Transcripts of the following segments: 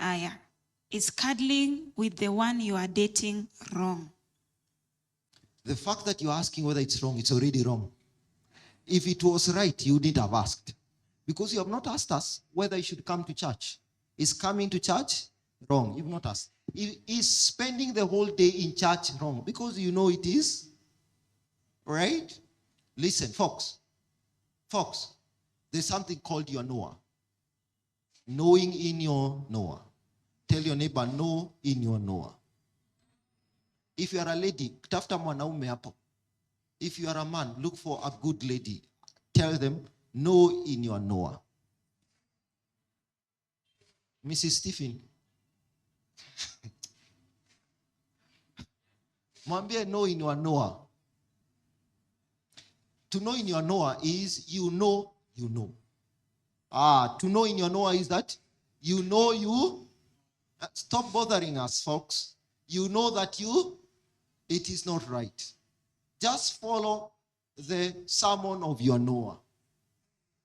Yeah. Is cuddling with the one you are dating wrong? The fact that you're asking whether it's wrong, it's already wrong. If it was right, you wouldn't have asked. Because you have not asked us whether you should come to church. Is coming to church wrong? You've not asked. Is spending the whole day in church wrong? Because you know it is. Right? Listen, folks, there's something called your Noah. Knowing in your Noah. Tell your neighbor, know in your Noah. If you are a lady, tafuta mwanaume hapo. If you are a man, look for a good lady. Tell them, know in your Noah. Mrs. Stephen. Mwambie know in your Noah. To know in your Noah is you know. To know in your Noah is that you know you. Stop bothering us, folks. You know that it is not right. Just follow the sermon of your Noah.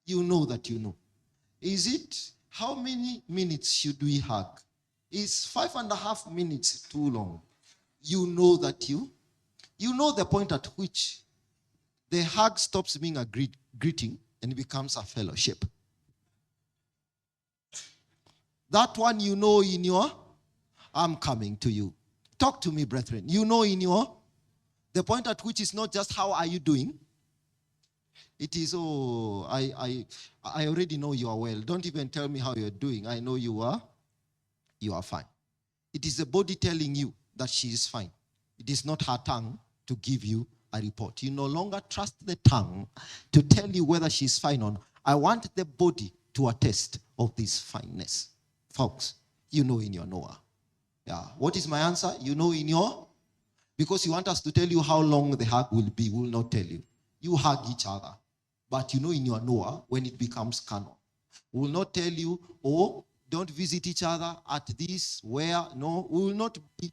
You know that you know. Is it, how many minutes should we hug? Is 5.5 minutes too long? You know that you know the point at which the hug stops being a greeting and becomes a fellowship. That one you know in your, I'm coming to you. Talk to me, brethren. You know in your, the point at which is not just how are you doing. It is, I already know you are well. Don't even tell me how you're doing. I know you are fine. It is the body telling you that she is fine. It is not her tongue to give you a report. You no longer trust the tongue to tell you whether she's fine or not. I want the body to attest of this fineness. Folks, you know in your Noah. Yeah. What is my answer? You know in your, because you want us to tell you how long the hug will be. We will not tell you. You hug each other. But you know in your Noah when it becomes canon. We will not tell you, don't visit each other at this, where. No, we will not be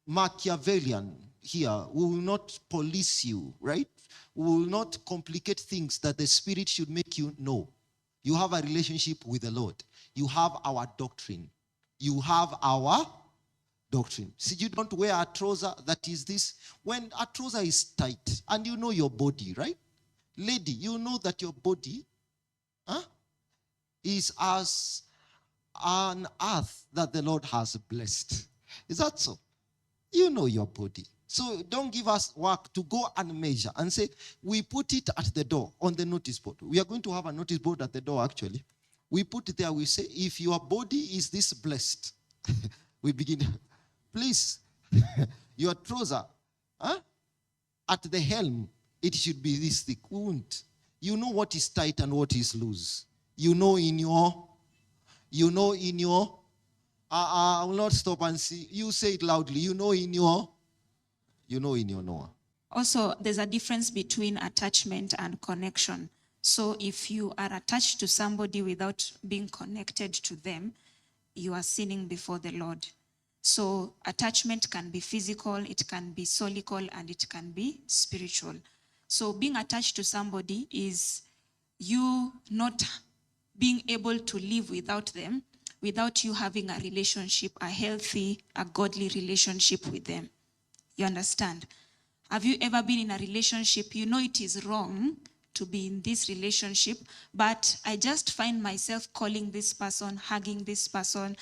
Machiavellian here. We will not police you, right? We will not complicate things that the Spirit should make you know. You have a relationship with the Lord. You have our doctrine. You have our doctrine. See, you don't wear a trouser that is this. When a trouser is tight, and you know your body, right? Lady, you know that your body is as an earth that the Lord has blessed. Is that so? You know your body. So don't give us work to go and measure and say, we put it at the door on the notice board. We are going to have a notice board at the door, actually. We put it there, we say, if your body is this blessed, we begin, please, your trouser, at the helm, it should be this thick. We won't. You know what is tight and what is loose. You know in your, I will not stop and see. You say it loudly. You know in your Noah. Also, there's a difference between attachment and connection. So if you are attached to somebody without being connected to them, you are sinning before the Lord. So attachment can be physical, it can be solical, and it can be spiritual. So being attached to somebody is you not being able to live without them, without you having a relationship, a healthy, a godly relationship with them. You understand? Have you ever been in a relationship, you know it is wrong to be in this relationship, but I just find myself calling this person, hugging this person,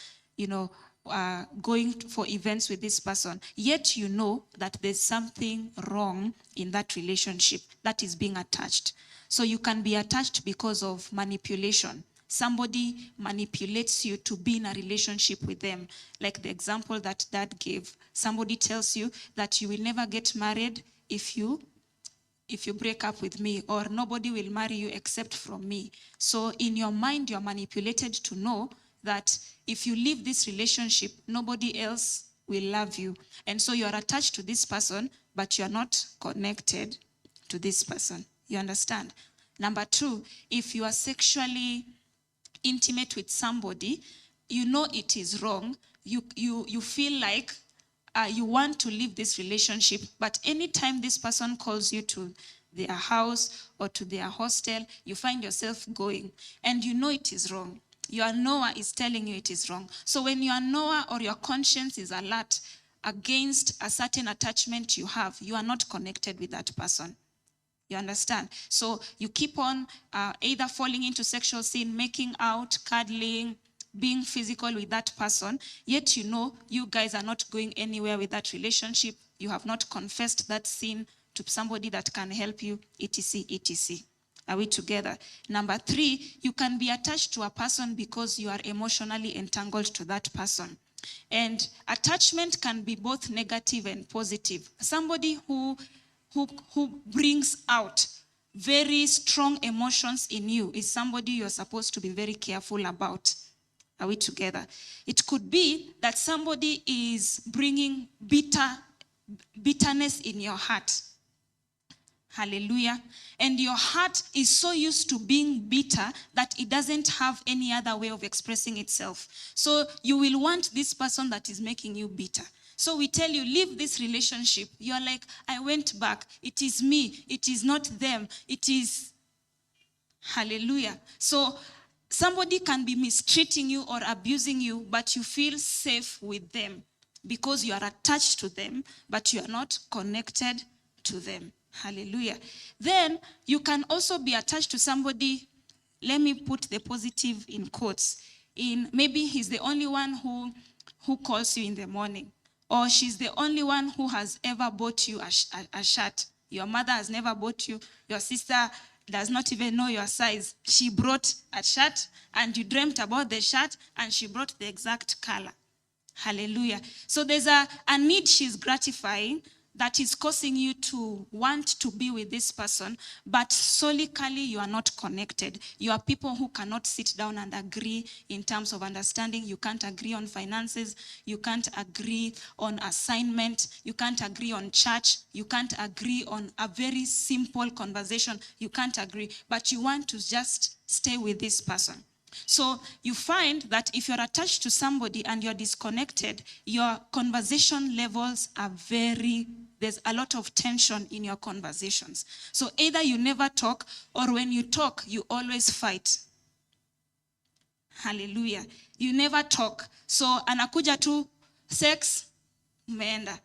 going for events with this person, yet you know that there's something wrong in that relationship that is being attached. So you can be attached because of manipulation. Somebody manipulates you to be in a relationship with them. Like the example that Dad gave. Somebody tells you that you will never get married if you break up with me, or nobody will marry you except from me. So in your mind, you're manipulated to know that if you leave this relationship, nobody else will love you. And so you're attached to this person, but you're not connected to this person. You understand? Number two, if you are sexually intimate with somebody, you know it is wrong. You feel like you want to leave this relationship, but anytime this person calls you to their house or to their hostel, you find yourself going, and you know it is wrong. Your knower is telling you it is wrong. So when your knower or your conscience is alert against a certain attachment you have, you are not connected with that person. You understand? So you keep on either falling into sexual sin, making out, cuddling, being physical with that person, yet you know you guys are not going anywhere with that relationship. You have not confessed that sin to somebody that can help you, etc., etc. Are we together? Number 3, you can be attached to a person because you are emotionally entangled to that person. And attachment can be both negative and positive. Somebody who brings out very strong emotions in you is somebody you're supposed to be very careful about. Are we together? It could be that somebody is bringing bitterness in your heart. Hallelujah. And your heart is so used to being bitter that it doesn't have any other way of expressing itself. So you will want this person that is making you bitter. So we tell you, leave this relationship. You're like, I went back. It is me. It is not them. It is... Hallelujah. So somebody can be mistreating you or abusing you, but you feel safe with them because you are attached to them, but you are not connected to them. Hallelujah. Then you can also be attached to somebody, let me put the positive in quotes, maybe he's the only one who calls you in the morning, or she's the only one who has ever bought you a shirt. Your mother has never bought you. Your sister does not even know your size. She brought a shirt and you dreamt about the shirt and she brought the exact color. Hallelujah. So there's a need she's gratifying that is causing you to want to be with this person, but solically you are not connected. You are people who cannot sit down and agree in terms of understanding. You can't agree on finances. You can't agree on assignment. You can't agree on church. You can't agree on a very simple conversation. You can't agree, but you want to just stay with this person. So you find that if you're attached to somebody and you're disconnected, your conversation levels are there's a lot of tension in your conversations. So either you never talk, or when you talk, you always fight. Hallelujah. You never talk. So anakuja tu sex, umeenda.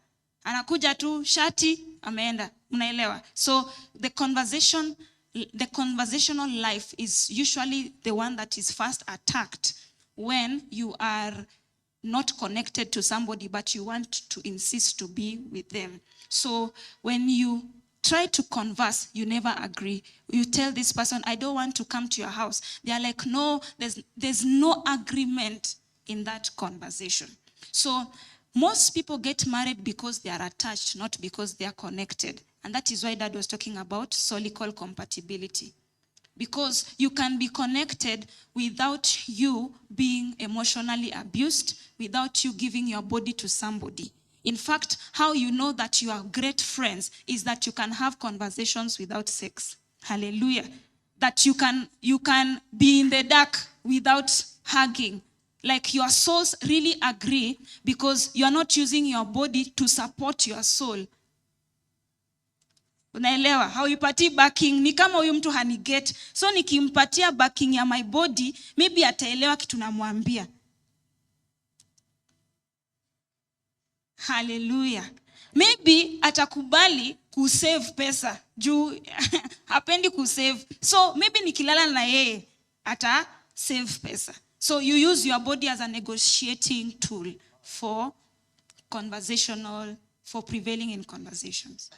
Anakuja tu shati, ameenda. Unaelewa. So the conversational life is usually the one that is first attacked when you are not connected to somebody, but you want to insist to be with them. So when you try to converse, you never agree. You tell this person, I don't want to come to your house. They are like, no, there's no agreement in that conversation. So most people get married because they are attached, not because they are connected. And that is why Dad was talking about solical compatibility. Because you can be connected without you being emotionally abused, without you giving your body to somebody. In fact, how you know that you are great friends is that you can have conversations without sex. Hallelujah. That you can be in the dark without hugging. Like your souls really agree because you're not using your body to support your soul. Unaelewa? Hauipatii backing, ni kama huyu mtu haniget. So nikimpatia backing ya my body, maybe ataelewa kitu namwambia. Hallelujah. Maybe atakubali kusave pesa. Juu hapendi kusave. So maybe nikilala na yeye ata save pesa. So you use your body as a negotiating tool for prevailing in conversations.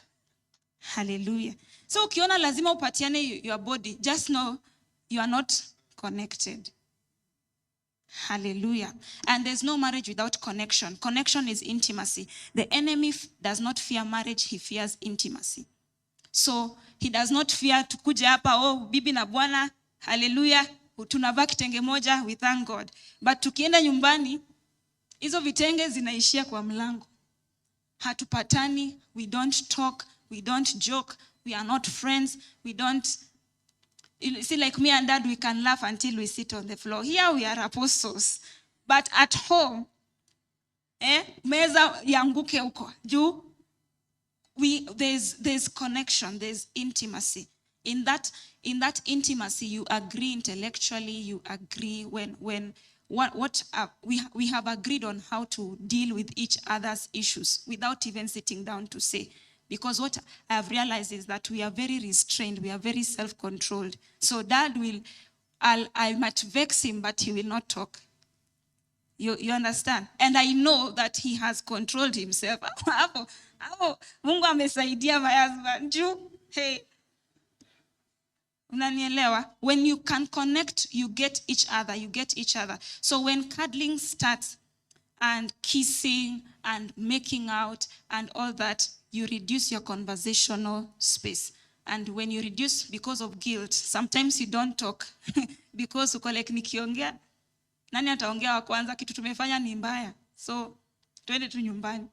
Hallelujah. So ukiona lazima upatiane your body, just know you are not connected. Hallelujah. And there's no marriage without connection. Connection is intimacy. The enemy does not fear marriage, he fears intimacy. So he does not fear tukuja hapa, oh bibi na bwana, hallelujah, tunavaa kitenge moja, we thank God. But tukienda nyumbani, hizo vitenge zinaishia kwa mlango. Hatupatani, we don't talk, we don't joke, we are not friends, we don't... You see, like me and Dad, we can laugh until we sit on the floor. Here we are apostles. But at home, meza yanguke huko. There's connection, there's intimacy. in that intimacy, you agree intellectually, you agree we have agreed on how to deal with each other's issues without even sitting down to say. Because what I have realized is that we are very restrained, we are very self-controlled. So Dad I might vex him, but he will not talk. You understand? And I know that he has controlled himself. Mungu amesaidia my husband. Hey. Unanielewa? When you can connect, you get each other. So when cuddling starts and kissing and making out and all that, you reduce your conversational space. And when you reduce because of guilt, sometimes you don't talk because uko like nikiongea, nani ataongea wa kwanza, kitu tumefanya ni mbaya. So twende tu nyumbani.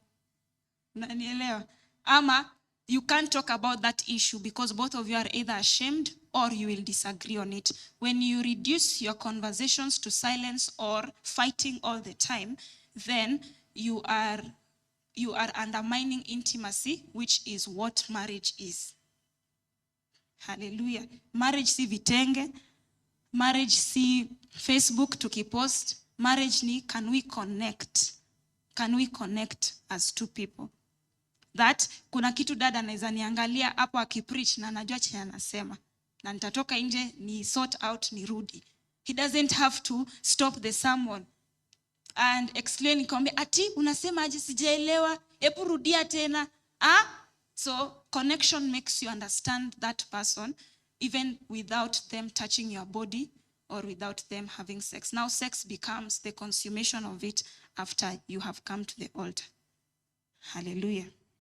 Unanielewa? Ama you can't talk about that issue because both of you are either ashamed or you will disagree on it. When you reduce your conversations to silence or fighting all the time, then you are undermining intimacy, which is what marriage is. Hallelujah. Marriage si vitenge. Marriage si Facebook tukipost. Marriage ni can we connect? Can we connect as two people? That kuna kitu dada anaweza niangalia hapo akipreach na anajua chenye anasema. Na nitatoka nje ni sort out nirudi. He doesn't have to stop the sermon and explain kwamba ati unasema aje sijaelewa, hebu rudia tena. So connection makes you understand that person even without them touching your body or without them having sex. Now sex becomes the consummation of it after you have come to the altar. Hallelujah.